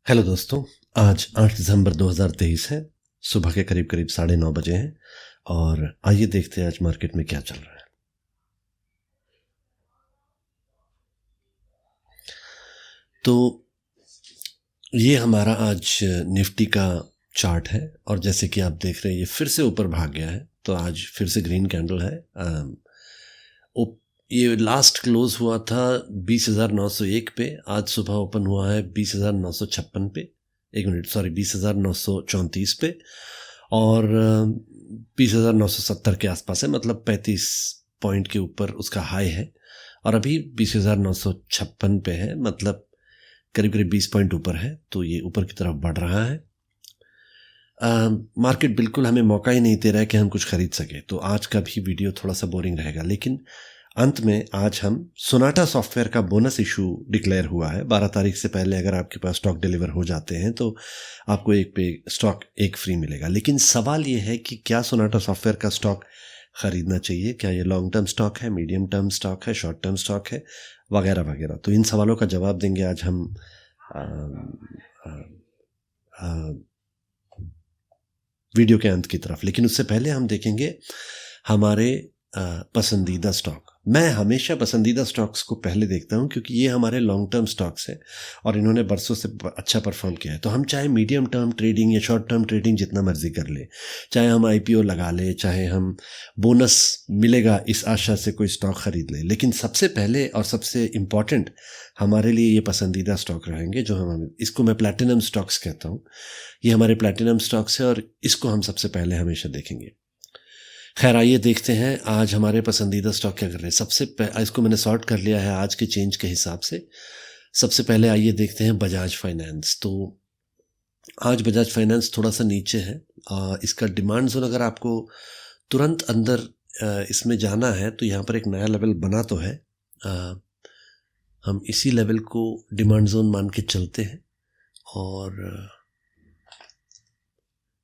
Hello दोस्तों। आज 8 दिसंबर 2023 है। सुबह के करीब करीब 9:30 बजे हैं और आइए देखते हैं आज मार्केट में क्या चल रहा है। तो ये हमारा आज निफ्टी का चार्ट है और जैसे कि आप देख रहे हैं ये फिर से ऊपर भाग गया है। तो आज फिर से ग्रीन कैंडल है। ये लास्ट क्लोज हुआ था 20,901 पे। आज सुबह ओपन हुआ है 20,956 पे। एक मिनट, सॉरी, 20,934 पे और 20,970 के आसपास है, मतलब 35 पॉइंट के ऊपर उसका हाई है और अभी 20,956 पे है, मतलब करीब करीब 20 पॉइंट ऊपर है। तो ये ऊपर की तरफ बढ़ रहा है। मार्केट बिल्कुल हमें मौका ही नहीं दे रहा है कि हम कुछ खरीद सके। तो आज का भी वीडियो थोड़ा सा बोरिंग रहेगा, लेकिन अंत में आज हम सोनाटा सॉफ्टवेयर का बोनस इशू डिक्लेयर हुआ है। 12 तारीख से पहले अगर आपके पास स्टॉक डिलीवर हो जाते हैं तो आपको एक पे स्टॉक एक फ्री मिलेगा। लेकिन सवाल ये है कि क्या सोनाटा सॉफ्टवेयर का स्टॉक खरीदना चाहिए? क्या ये लॉन्ग टर्म स्टॉक है, मीडियम टर्म स्टॉक है, शॉर्ट टर्म स्टॉक है, वगैरह वगैरह। तो इन सवालों का जवाब देंगे आज हम आ, आ, आ, वीडियो के अंत की तरफ। लेकिन उससे पहले हम देखेंगे हमारे पसंदीदा स्टॉक। मैं हमेशा पसंदीदा स्टॉक्स को पहले देखता हूं क्योंकि ये हमारे लॉन्ग टर्म स्टॉक्स हैं और इन्होंने बरसों से अच्छा परफॉर्म किया है। तो हम चाहे मीडियम टर्म ट्रेडिंग या शॉर्ट टर्म ट्रेडिंग जितना मर्जी कर ले, चाहे हम आईपीओ लगा ले, चाहे हम बोनस मिलेगा इस आशा से कोई स्टॉक खरीद ले, लेकिन सबसे पहले और सबसे इम्पॉर्टेंट हमारे लिए ये पसंदीदा स्टॉक रहेंगे जो हम इसको मैं प्लैटिनम स्टॉक्स कहता हूँ। ये हमारे प्लैटिनम स्टॉक्स है और इसको हम सबसे पहले हमेशा देखेंगे। खैर, आइए देखते हैं आज हमारे पसंदीदा स्टॉक क्या कर रहे हैं। इसको मैंने सॉर्ट कर लिया है आज के चेंज के हिसाब से। सबसे पहले आइए देखते हैं बजाज फाइनेंस। तो आज बजाज फाइनेंस थोड़ा सा नीचे है। इसका डिमांड जोन अगर आपको तुरंत अंदर इसमें जाना है तो यहाँ पर एक नया लेवल बना तो है। हम इसी लेवल को डिमांड जोन मान के चलते हैं और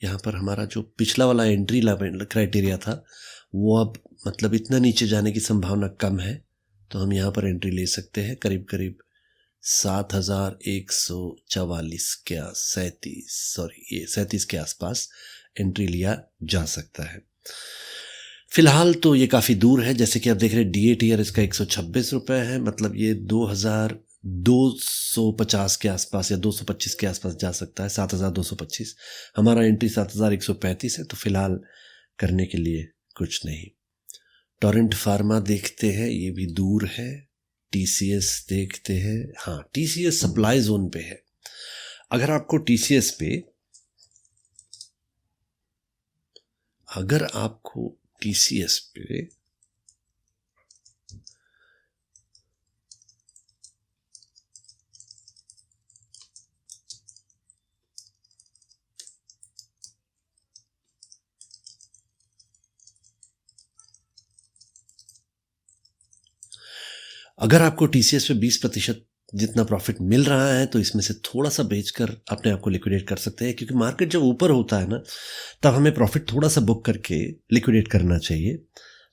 यहाँ पर हमारा जो पिछला वाला एंट्री लेवल क्राइटेरिया था वो अब मतलब इतना नीचे जाने की संभावना कम है। तो हम यहाँ पर एंट्री ले सकते हैं करीब करीब 7,144 के 37 के आसपास एंट्री लिया जा सकता है। फिलहाल तो ये काफ़ी दूर है। जैसे कि आप देख रहे हैं DATR इसका 126 रुपये है, मतलब ये 2,250 के आसपास या 225 के आसपास जा सकता है। 7,225। हमारा एंट्री 7,135 है। तो फिलहाल करने के लिए कुछ नहीं। टोरेंट फार्मा देखते हैं, ये भी दूर है। TCS देखते हैं। हाँ, TCS सप्लाई जोन पे है। अगर आपको TCS पे अगर आपको TCS पे अगर आपको TCS पे 20% जितना प्रॉफिट मिल रहा है तो इसमें से थोड़ा सा बेचकर अपने आप को लिक्विडेट कर सकते हैं, क्योंकि मार्केट जब ऊपर होता है ना तब हमें प्रॉफिट थोड़ा सा बुक करके लिक्विडेट करना चाहिए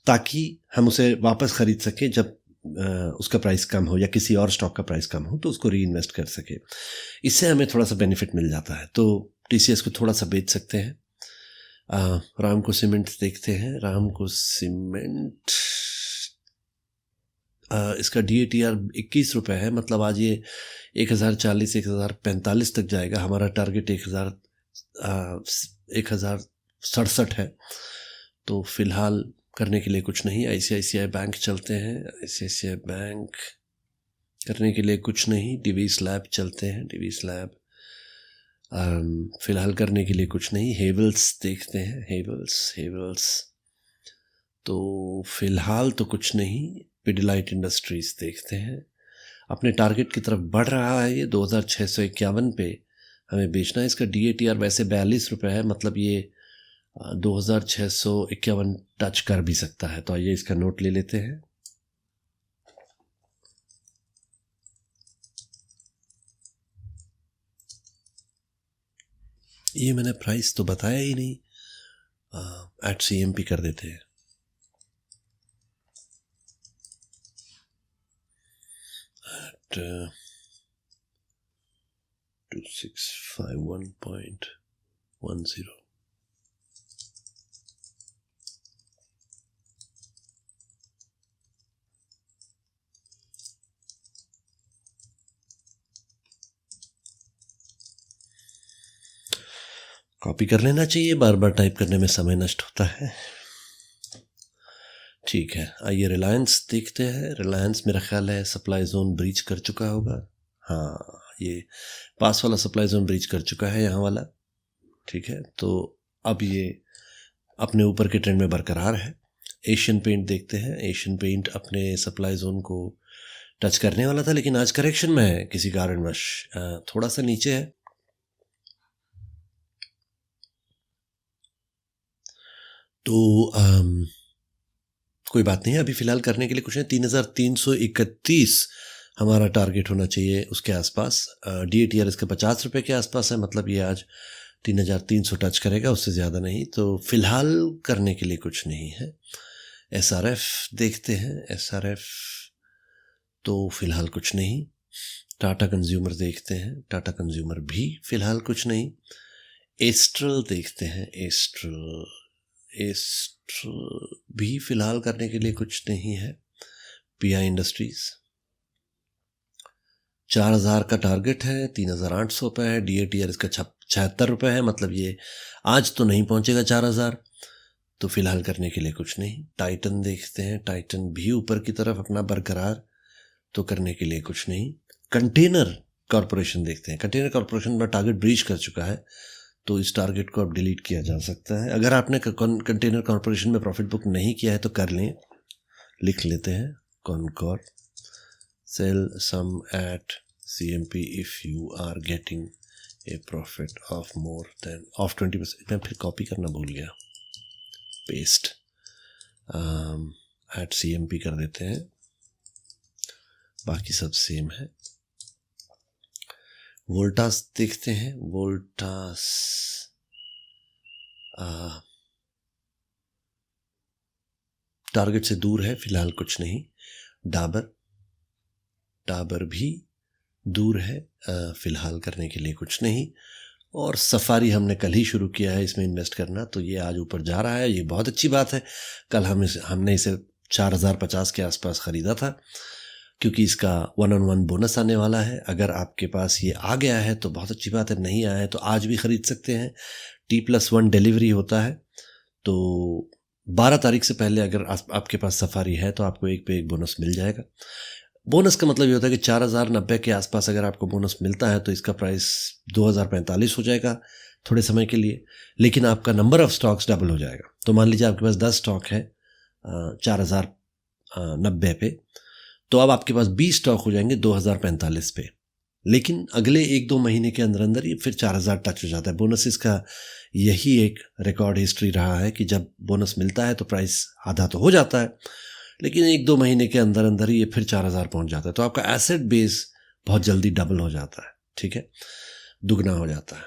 ताकि हम उसे वापस खरीद सकें जब उसका प्राइस कम हो या किसी और स्टॉक का प्राइस कम हो तो उसको री इन्वेस्ट कर सके। इससे हमें थोड़ा सा बेनिफिट मिल जाता है। तो TCS को थोड़ा सा बेच सकते हैं। रामको सीमेंट देखते हैं। रामको सीमेंट इसका DATR 21 रुपये है, मतलब आज ये 1,040 1,045 तक जाएगा। हमारा टारगेट 1,067 है। तो फिलहाल करने के लिए कुछ नहीं। ICICI बैंक चलते हैं। ICICI बैंक करने के लिए कुछ नहीं। डिवीस लैब चलते हैं। डिवीस लैब फिलहाल करने के लिए कुछ नहीं। हेवल्स देखते हैं। हेवल्स तो फिलहाल तो कुछ नहीं। पिडिलाइट इंडस्ट्रीज देखते हैं। अपने टारगेट की तरफ बढ़ रहा है। ये 2,651 पे हमें बेचना है। इसका DATR वैसे 42 रुपये है, मतलब ये 2,651 टच कर भी सकता है। तो आइए इसका नोट ले लेते हैं। ये मैंने प्राइस तो बताया ही नहीं। @CMP कर देते हैं। 2651.10। कॉपी कर लेना चाहिए, बार बार टाइप करने में समय नष्ट होता है। ठीक है, आइए रिलायंस देखते हैं। रिलायंस मेरा ख्याल है सप्लाई जोन ब्रीच कर चुका होगा। हाँ, ये पास वाला सप्लाई जोन ब्रीच कर चुका है, यहाँ वाला। ठीक है, तो अब ये अपने ऊपर के ट्रेंड में बरकरार है। एशियन पेंट देखते हैं। एशियन पेंट अपने सप्लाई जोन को टच करने वाला था, लेकिन आज करेक्शन में है किसी कारणवश, थोड़ा सा नीचे है। तो कोई बात नहीं है, अभी फ़िलहाल करने के लिए कुछ है। 3331 हमारा टारगेट होना चाहिए, उसके आसपास। DATR इसके 50 रुपये के आसपास है, मतलब ये आज 3300 टच करेगा, उससे ज़्यादा नहीं। तो फ़िलहाल करने के लिए कुछ नहीं है। SRF देखते हैं। SRF तो फ़िलहाल कुछ नहीं। टाटा कंज्यूमर देखते हैं। टाटा कंज्यूमर भी फ़िलहाल कुछ नहीं। एस्ट्रल देखते हैं। एस्ट्रल भी फ़िलहाल करने के लिए कुछ नहीं है। PI इंडस्ट्रीज़ 4000 का टारगेट है, 3800 पे है। DATR इसका 76 रुपये है, मतलब ये आज तो नहीं पहुंचेगा 4000, तो फ़िलहाल करने के लिए कुछ नहीं। टाइटन देखते हैं। टाइटन भी ऊपर की तरफ अपना बरकरार, तो करने के लिए कुछ नहीं। कंटेनर कॉरपोरेशन देखते हैं। कंटेनर कॉरपोरेशन अपना टारगेट ब्रीच कर चुका है, तो इस टारगेट को अब डिलीट किया जा सकता है। अगर आपने कंटेनर कॉरपोरेशन में प्रॉफिट बुक नहीं किया है तो कर लें, लिख लेते हैं। CONCOR sell some at CMP if you are getting a profit of more than of 20%। मैं फिर कॉपी करना भूल गया, पेस्ट एट CMP कर देते हैं, बाकी सब सेम है। वोल्टास देखते हैं। वोल्टास टारगेट से दूर है, फिलहाल कुछ नहीं। डाबर भी दूर है, फिलहाल करने के लिए कुछ नहीं। और सफारी हमने कल ही शुरू किया है इसमें इन्वेस्ट करना, तो ये आज ऊपर जा रहा है, ये बहुत अच्छी बात है। कल हमने इसे 4050 के आसपास ख़रीदा था, क्योंकि इसका 1-on-1 बोनस आने वाला है। अगर आपके पास ये आ गया है तो बहुत अच्छी बात है, नहीं आया है तो आज भी ख़रीद सकते हैं। T+1 डिलीवरी होता है, तो 12 तारीख से पहले अगर आपके पास सफारी है तो आपको एक पे एक बोनस मिल जाएगा। बोनस का मतलब ये होता है कि 4090 के आसपास अगर आपको बोनस मिलता है तो इसका प्राइस 2045 हो जाएगा थोड़े समय के लिए, लेकिन आपका नंबर ऑफ़ स्टॉक्स डबल हो जाएगा। तो मान लीजिए आपके पास 10 स्टॉक है 4090 पे, तो अब आपके पास 20 स्टॉक हो जाएंगे 2045 पे। लेकिन अगले 1-2 महीने के अंदर अंदर ये फिर 4000 टच हो जाता है। बोनसेस का यही एक रिकॉर्ड हिस्ट्री रहा है कि जब बोनस मिलता है तो प्राइस आधा तो हो जाता है, लेकिन 1-2 महीने के अंदर अंदर ही ये फिर 4000 पहुंच जाता है। तो आपका एसेट बेस बहुत जल्दी डबल हो जाता है, ठीक है, दुगना हो जाता है।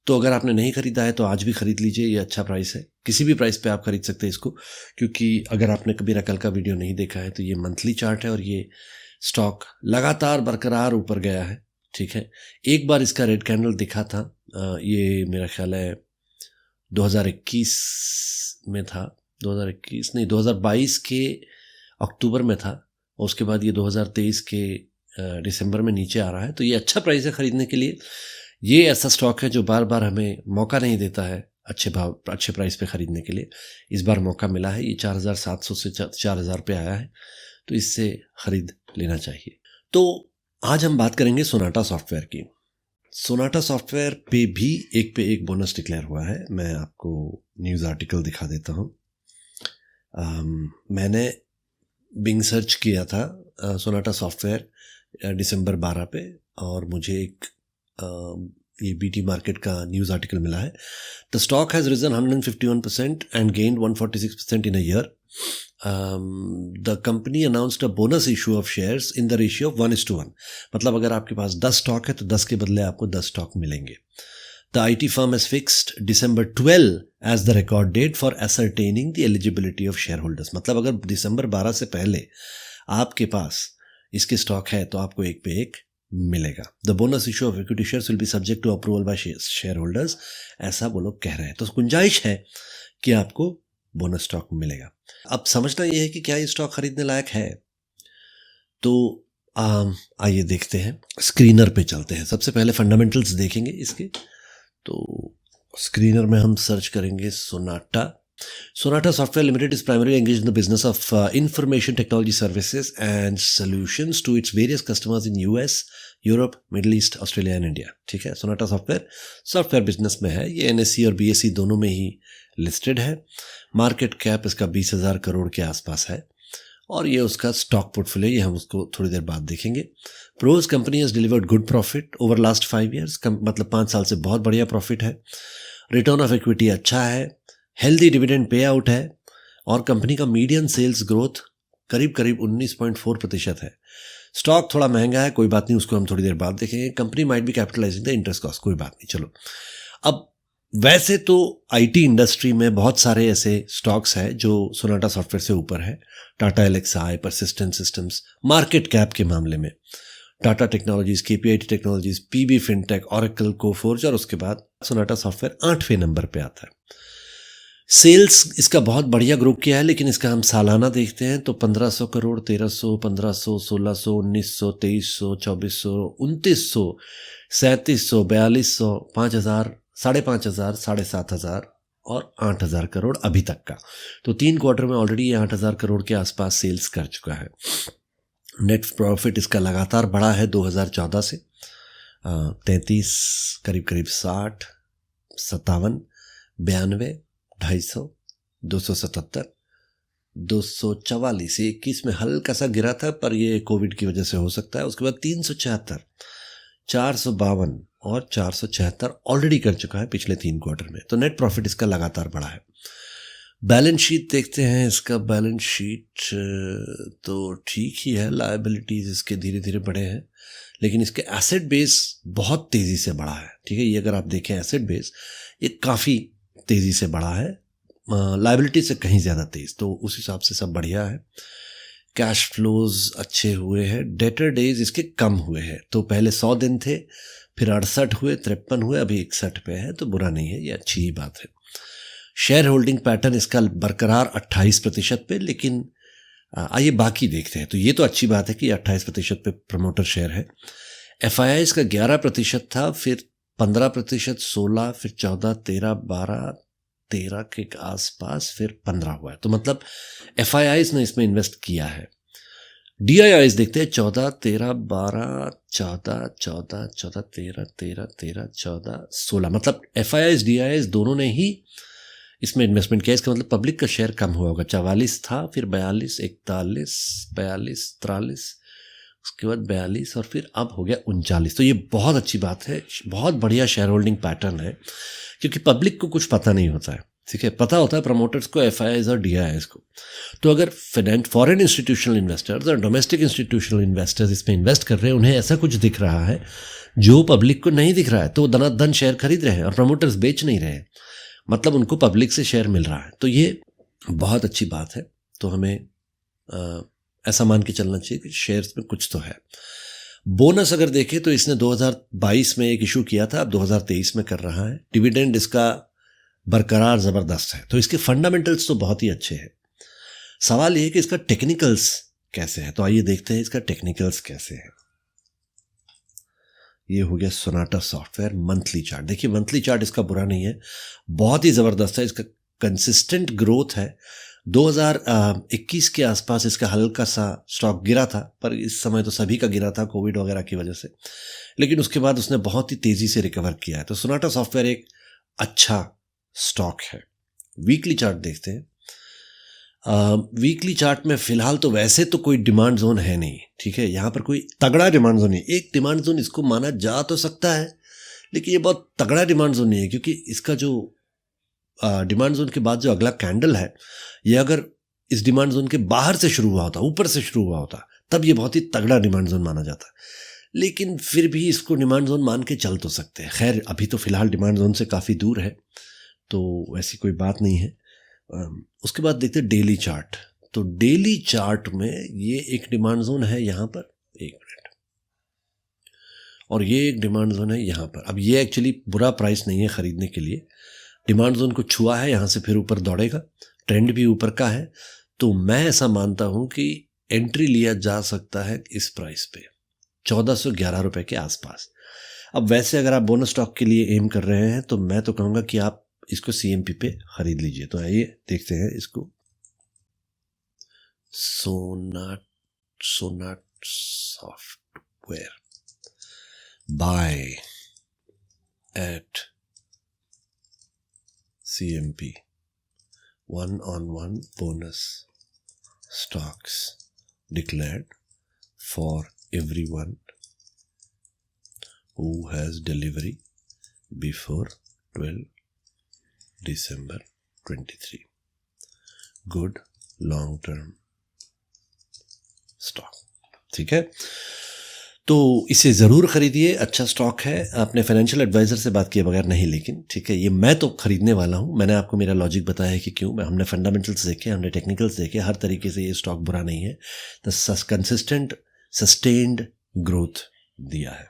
तो अगर आपने नहीं खरीदा है तो आज भी खरीद लीजिए, ये अच्छा प्राइस है। किसी भी प्राइस पे आप खरीद सकते हैं इसको, क्योंकि अगर आपने कभी कल का वीडियो नहीं देखा है तो ये मंथली चार्ट है और ये स्टॉक लगातार बरकरार ऊपर गया है, ठीक है। एक बार इसका रेड कैंडल दिखा था, ये मेरा ख्याल है 2021 में था, 2021 नहीं 2022 के अक्टूबर में था, और उसके बाद ये 2023 के दिसंबर में नीचे आ रहा है। तो ये अच्छा प्राइस है खरीदने के लिए। ये ऐसा स्टॉक है जो बार बार हमें मौका नहीं देता है अच्छे प्राइस पे ख़रीदने के लिए। इस बार मौका मिला है, ये 4700 से 4000 पे आया है, तो इससे ख़रीद लेना चाहिए। तो आज हम बात करेंगे सोनाटा सॉफ्टवेयर की। सोनाटा सॉफ्टवेयर पे भी एक पे एक बोनस डिक्लेयर हुआ है। मैं आपको न्यूज़ आर्टिकल दिखा देता हूँ। मैंने बिंग सर्च किया था सोनाटा सॉफ्टवेयर दिसंबर 12 पे, और मुझे एक ये BT मार्केट का न्यूज़ आर्टिकल मिला है। The stock has risen 151% and gained 146% in a year. The company announced a bonus issue of shares in the ratio of 1:1। मतलब अगर आपके पास 10 स्टॉक है तो 10 के बदले आपको 10 स्टॉक मिलेंगे। The IT firm has fixed December 12 as the record date for ascertaining the eligibility of shareholders। मतलब अगर दिसंबर 12 से पहले आपके पास इसके स्टॉक है तो आपको एक पे एक मिलेगा। The bonus issue of equity shares will be subject to approval by shareholders, ऐसा वो लोग कह रहे हैं। तो गुंजाइश है कि आपको बोनस स्टॉक मिलेगा। अब समझना ये है कि क्या ये स्टॉक खरीदने लायक है। तो आइए देखते हैं, स्क्रीनर पे चलते हैं। सबसे पहले फंडामेंटल्स देखेंगे इसके। तो स्क्रीनर में हम सर्च करेंगे Sonata. Sonata Software Limited is primarily engaged in the business of information technology services and solutions to its various customers in US, Europe, Middle East, Australia and India। ठीक है, Sonata software business में है। ये NSE और BSE दोनों में ही listed है। Market cap इसका 20,000 करोड़ के आसपास है और ये उसका स्टॉक पोर्टफोलियो, ये हम उसको थोड़ी देर बाद देखेंगे। Pros company has delivered good profit over last 5 years, मतलब 5 साल से बहुत बढ़िया प्रॉफिट है। रिटर्न ऑफ इक्विटी अच्छा है, हेल्दी डिविडेंड पे आउट है और कंपनी का मीडियन सेल्स ग्रोथ करीब 19.4% है। स्टॉक थोड़ा महंगा है, कोई बात नहीं, उसको हम थोड़ी देर बाद देखेंगे। Company might be capitalising the interest cost, कोई बात नहीं। चलो, अब वैसे तो आईटी इंडस्ट्री में बहुत सारे ऐसे स्टॉक्स हैं जो सोनाटा सॉफ्टवेयर से ऊपर है। Tata Elxsi, persistent systems, market cap के मामले में Tata technologies, KPIT technologies, PB fintech, Oracle, Coforge और उसके बाद सोनाटा सॉफ्टवेयर 8वें नंबर पे आता है। सेल्स इसका बहुत बढ़िया ग्रो किया है, लेकिन इसका हम सालाना देखते हैं तो 1500 करोड़, 1300, 1500, 1600, 1900, 2300, 2400, 2900, 3700, 4200, 5000, 5500, 7500 और 8000 करोड़ अभी तक का। तो 3 क्वार्टर में ऑलरेडी ये 8000 करोड़ के आसपास सेल्स कर चुका है। नेट प्रॉफिट इसका लगातार बढ़ा है 2014 से 33, करीब 60, 57, 92, 250, 277, 244, 21 में हल्का सा गिरा था पर ये कोविड की वजह से हो सकता है। उसके बाद 376, 452 और 476 ऑलरेडी कर चुका है पिछले 3 क्वार्टर में। तो नेट प्रॉफिट इसका लगातार बढ़ा है। बैलेंस शीट देखते हैं, इसका बैलेंस शीट तो ठीक ही है। लायबिलिटीज इसके धीरे धीरे बढ़े हैं, लेकिन इसके एसेट बेस बहुत तेज़ी से बढ़ा है। ठीक है, ये अगर आप देखें एसेट बेस, ये काफ़ी तेज़ी से बढ़ा है, लायबिलिटी से कहीं ज़्यादा तेज़। तो उस हिसाब से सब बढ़िया है। कैश फ्लोज अच्छे हुए हैं। डेटर डेज इसके कम हुए हैं। तो पहले 100 दिन थे, फिर 68 हुए, 53 हुए, अभी 61 पे है। तो बुरा नहीं है, ये अच्छी ही बात है। शेयर होल्डिंग पैटर्न इसका बरकरार 28% पे, लेकिन आइए बाकी देखते हैं। तो ये तो अच्छी बात है कि 28% पे प्रमोटर शेयर है। FII इसका 11% था, फिर 15%, 16, फिर 14, 13, 12, 13 के आसपास, फिर 15 हुआ है। तो मतलब FIIs ने इसमें इन्वेस्ट किया है। DIIs देखते हैं, 14, 13, 12, 14, 14, 14, 13, 13, 13, 14, 16, मतलब FIIs DIIs दोनों ने ही इसमें इन्वेस्टमेंट किया। इसका मतलब पब्लिक का शेयर कम हुआ होगा। 44 था, फिर 42, 41, 42, 43, उसके बाद 42 और फिर अब हो गया 39। तो ये बहुत अच्छी बात है, बहुत बढ़िया शेयर होल्डिंग पैटर्न है, क्योंकि पब्लिक को कुछ पता नहीं होता है। ठीक है, पता होता है प्रमोटर्स को, FIIs और DIIs को। तो अगर फॉरेन इंस्टीट्यूशनल इन्वेस्टर्स और डोमेस्टिक इंस्टीट्यूशनल इन्वेस्टर्स इसमें इन्वेस्ट कर रहे हैं, उन्हें ऐसा कुछ दिख रहा है जो पब्लिक को नहीं दिख रहा है, तो वो धनाधन शेयर खरीद रहे हैं और प्रमोटर्स बेच नहीं रहे हैं, मतलब उनको पब्लिक से शेयर मिल रहा है। तो ये बहुत अच्छी बात है। तो हमें ऐसा मान के चलना चाहिए कि शेयर्स में कुछ तो है। बोनस अगर देखें तो इसने 2022 में एक इशू किया था, अब 2023 में कर रहा है। डिविडेंड इसका बरकरार ज़बरदस्त है। तो इसके फंडामेंटल्स तो बहुत ही अच्छे हैं। सवाल ये है कि इसका टेक्निकल्स कैसे है। तो आइए देखते हैं इसका टेक्निकल्स कैसे है। ये हो गया सोनाटा सॉफ्टवेयर मंथली चार्ट। देखिए मंथली चार्ट इसका बुरा नहीं है, बहुत ही ज़बरदस्त है। इसका कंसिस्टेंट ग्रोथ है। 2021 के आसपास इसका हल्का सा स्टॉक गिरा था, पर इस समय तो सभी का गिरा था कोविड वगैरह की वजह से, लेकिन उसके बाद उसने बहुत ही तेज़ी से रिकवर किया है। तो सोनाटा सॉफ्टवेयर एक अच्छा स्टॉक है। वीकली चार्ट देखते हैं। वीकली चार्ट में फिलहाल तो वैसे तो कोई डिमांड जोन है नहीं। ठीक है, यहाँ पर कोई तगड़ा डिमांड जोन नहीं। एक डिमांड जोन इसको माना जा तो सकता है, लेकिन ये बहुत तगड़ा डिमांड जोन नहीं है, क्योंकि इसका जो डिमांड जोन के बाद जो अगला कैंडल है, ये अगर इस डिमांड जोन के बाहर से शुरू हुआ होता, ऊपर से शुरू हुआ होता, तब ये बहुत ही तगड़ा डिमांड जोन माना जाता। लेकिन फिर भी इसको डिमांड जोन मान के चल तो सकते हैं। खैर अभी तो फिलहाल डिमांड जोन से काफ़ी दूर है, तो ऐसी कोई बात नहीं है। उसके बाद देखते हैं डेली चार्ट। तो डेली चार्ट में ये एक डिमांड जोन है यहाँ पर। एक मिनट, और ये एक डिमांड जोन है यहाँ पर। अब ये एक्चुअली बुरा प्राइस नहीं है ख़रीदने के लिए, डिमांड जोन को छुआ है, यहाँ से फिर ऊपर दौड़ेगा, ट्रेंड भी ऊपर का है, तो मैं ऐसा मानता हूँ कि एंट्री लिया जा सकता है इस प्राइस पे 1411 रुपये के आसपास। अब वैसे अगर आप बोनस स्टॉक के लिए एम कर रहे हैं तो मैं तो कहूँगा कि आप इसको CMP पे ख़रीद लीजिए। तो आइए देखते हैं इसको। Sonata software, buy at CMP, 1-on-1 bonus stocks declared for everyone who has delivery before 12 December 23. Good long term stock। ठीक है, तो इसे ज़रूर ख़रीदिए, अच्छा स्टॉक है। अपने फाइनेंशियल एडवाइज़र से बात किए बगैर नहीं, लेकिन ठीक है, ये मैं तो ख़रीदने वाला हूँ। मैंने आपको मेरा लॉजिक बताया है कि क्यों। हमने फंडामेंटल्स देखे, हमने टेक्निकल्स देखे, हर तरीके से ये स्टॉक बुरा नहीं है। द कंसिस्टेंट सस्टेन्ड ग्रोथ दिया है।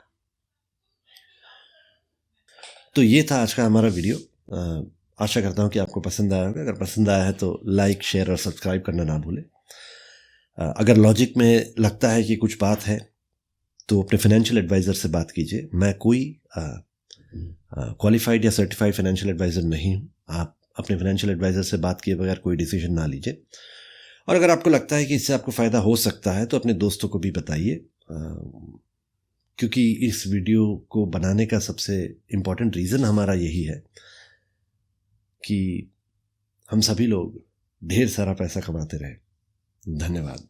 तो ये था आज का हमारा वीडियो। आशा करता हूँ कि आपको पसंद आया होगा। अगर पसंद आया है तो लाइक, शेयर और सब्सक्राइब करना ना भूलें। अगर लॉजिक में लगता है कि कुछ बात है तो अपने फाइनेंशियल एडवाइज़र से बात कीजिए। मैं कोई क्वालिफाइड या सर्टिफाइड फाइनेंशियल एडवाइज़र नहीं हूँ। आप अपने फाइनेंशियल एडवाइज़र से बात किए बगैर कोई डिसीजन ना लीजिए। और अगर आपको लगता है कि इससे आपको फ़ायदा हो सकता है तो अपने दोस्तों को भी बताइए, क्योंकि इस वीडियो को बनाने का सबसे इम्पोर्टेंट रीज़न हमारा यही है कि हम सभी लोग ढेर सारा पैसा कमाते रहें। धन्यवाद।